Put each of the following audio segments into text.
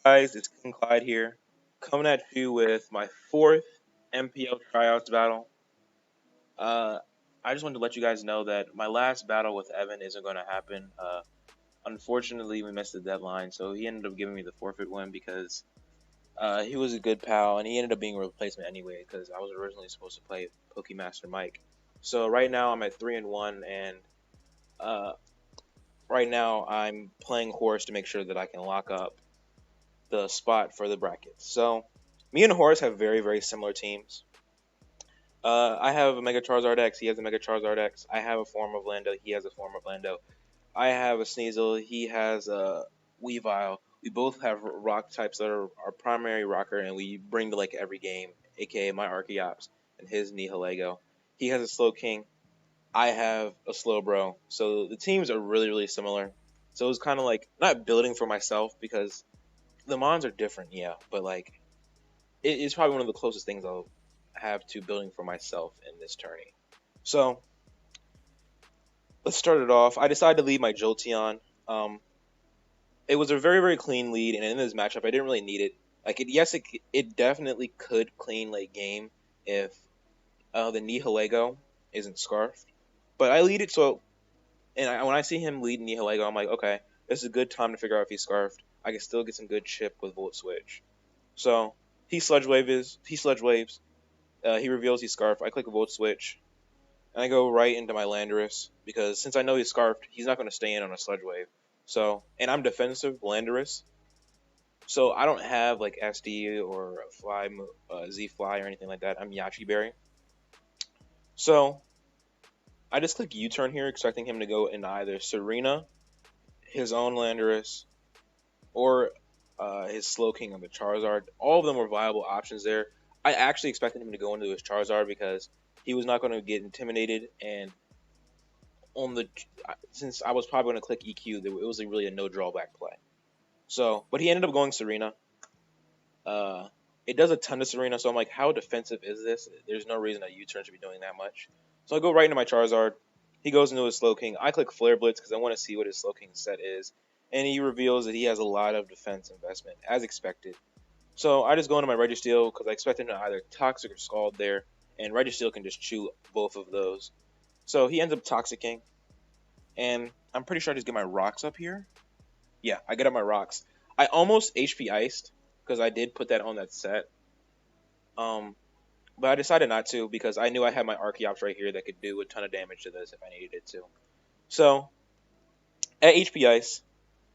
Guys, it's King Clyde here, coming at you with my fourth NPL tryouts battle. Uh, I just wanted to let you guys know that my last battle with Evan isn't going to happen. Unfortunately, we missed the deadline, so he ended up giving me the forfeit win because he was a good pal, and he ended up being a replacement anyway because I was originally supposed to play Pokemaster Mike. So right now I'm at 3-1, and uh, right now I'm playing Horus to make sure that I can lock up the spot for the brackets. So me and Horus have very, very similar teams. I have a Mega Charizard X. He has a Mega Charizard X. I have a form of Lando. He has a form of Lando. I have a Sneasel. He has a Weavile. We both have rock types that are our primary rocker, and we bring to like every game, aka my Archeops and his Nihilego. He has a Slow King. I have a Slow Bro. So the teams are really, really similar. So it was kind of like not building for myself because the mons are different, yeah, but like it's probably one of the closest things I'll have to building for myself in this tourney. So let's start it off. I decided to lead my Jolteon. Um, it was a very very clean lead, and in this matchup, I didn't really need it. Like it definitely could clean late game if the Nihilego isn't scarfed, but I lead it so. When I see him lead Nihilego, I'm like, okay, this is a good time to figure out if he's scarfed. I can still get some good chip with Volt Switch. So he sludge waves. He reveals he's scarfed. I click a Volt Switch, and I go right into my Landorus because since I know he's scarfed, he's not going to stay in on a sludge wave. So, and I'm defensive Landorus, so I don't have like SD or Z Fly or anything like that. I'm Yachi Berry. So I just click U-turn here, expecting him to go in either Serena, his own Landorus, or his Slowking on the Charizard. All of them were viable options there. I actually expected him to go into his Charizard because he was not going to get intimidated, and on the since I was probably going to click EQ, it was really a no drawback play. So, but he ended up going Serena. Uh, it does a ton of Serena, so I'm like, how defensive is this? There's no reason a U-turn should be doing that much. So I go right into my Charizard. He goes into his Slowking. I click Flare Blitz because I want to see what his Slowking set is, and he reveals that he has a lot of defense investment, as expected. So I just go into my Registeel because I expect him to either Toxic or Scald there, and Registeel can just chew both of those. So he ends up Toxicking, and I'm pretty sure I just get my rocks up here. Yeah, I get up my rocks. I almost HP iced because I did put that on that set. Um, but I decided not to because I knew I had my Archeops right here that could do a ton of damage to this if I needed it to. So at HP ice,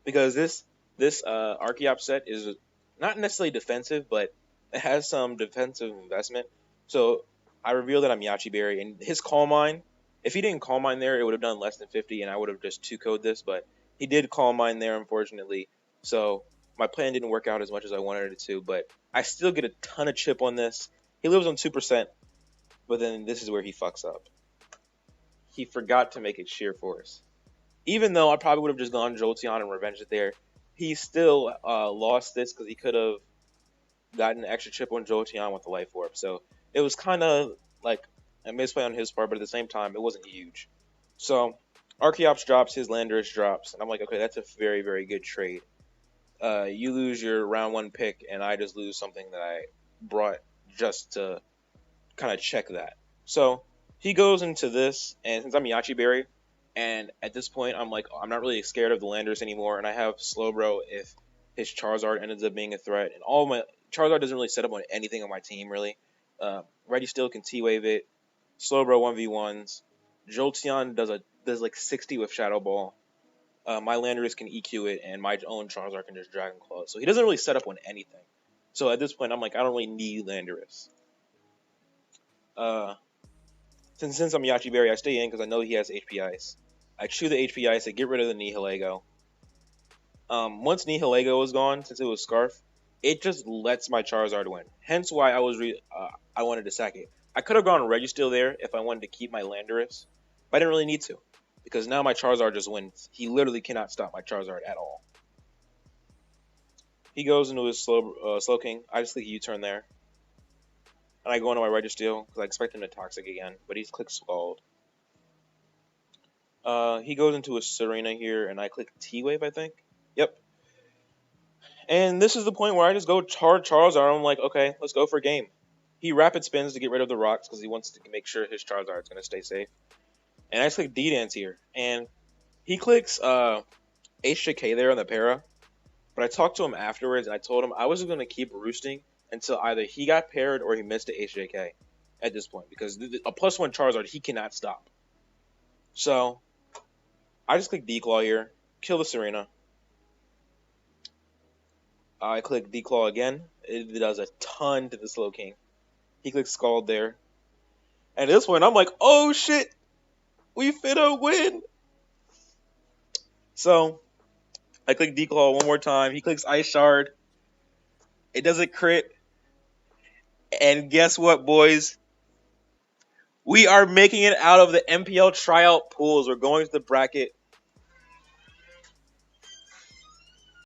because this Archeops set is not necessarily defensive, but it has some defensive investment. So I revealed that I'm Yachi Berry, and his Calm Mind. If he didn't Calm Mind there, it would have done less than 50, and I would have just 2-code this. But he did Calm Mind there, unfortunately. So my plan didn't work out as much as I wanted it to. But I still get a ton of chip on this. He lives on 2%, but then this is where he fucks up. He forgot to make it Sheer Force. Even though I probably would have just gone Jolteon and revenged it there, he still lost this because he could have gotten an extra chip on Jolteon with the Life Orb. So it was kind of like a misplay on his part, but at the same time, it wasn't huge. So Archeops drops, his Landorus drops, and I'm like, okay, that's a very, very good trade. You lose your round one pick, and I just lose something that I brought just to kind of check that. So he goes into this, and since I'm Yachi Berry, and at this point, I'm like, I'm not really scared of the Landers anymore, and I have Slowbro if his Charizard ends up being a threat, and all my Charizard doesn't really set up on anything on my team really. Registeel can T-Wave it, Slowbro 1v1s, Jolteon does like 60 with Shadow Ball. My Landorus can EQ it, and my own Charizard can just Dragon Claw it. So he doesn't really set up on anything. So at this point, I'm like, I don't really need Landorus. Uh, since I'm Yachi Berry, I stay in because I know he has HP Ice. I chew the HP Ice, I get rid of the Nihilego. Once Nihilego was gone, since it was Scarf, it just lets my Charizard win. Hence why I wanted to sack it. I could have gone Registeel there if I wanted to keep my Landorus, but I didn't really need to because now my Charizard just wins. He literally cannot stop my Charizard at all. He goes into his Slowking. I just click U-turn there, and I go into my Registeel because I expect him to Toxic again, but he's clicked Scald. He goes into a Serena here, and I click T-Wave, I think. Yep. And this is the point where I just go hard Charizard. I'm like, okay, let's go for a game. He rapid spins to get rid of the rocks because he wants to make sure his Charizard is going to stay safe. And I just click D-Dance here. And he clicks HJK there on the para. But I talked to him afterwards and I told him I was going to keep roosting until either he got paired or he missed the HJK at this point. Because a +1 Charizard, he cannot stop. So I just click Declaw here. Kill the Serena. I click Declaw again. It does a ton to the Slowking. He clicks Scald there. And at this point, I'm like, oh shit! We finna win! So, I click Declaw one more time. He clicks Ice Shard. It doesn't crit. And guess what, boys? We are making it out of the NPL tryout pools. We're going to the bracket.